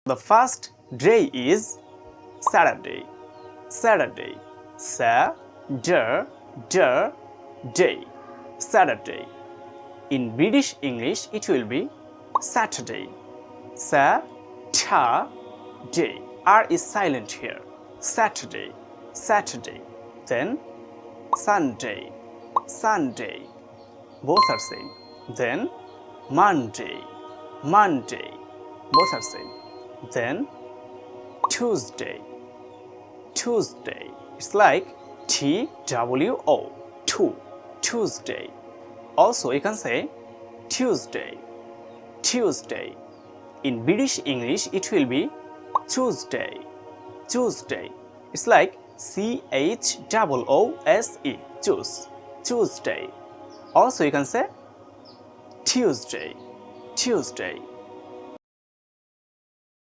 The first day is Saturday. Saturday. Day. Saturday. In British English, it will be Saturday. Saturday. R is silent here. Saturday. Saturday. Then Sunday. Sunday. Both are same. Then Monday. Monday. Both are same. Then Tuesday. Tuesday. It's like TWO. Two. Tuesday. Also, you can say Tuesday. Tuesday. In British English, it will be Tuesday. Tuesday. It's like CHOOSE. Choose. Tuesday. Also, you can say Tuesday. Tuesday.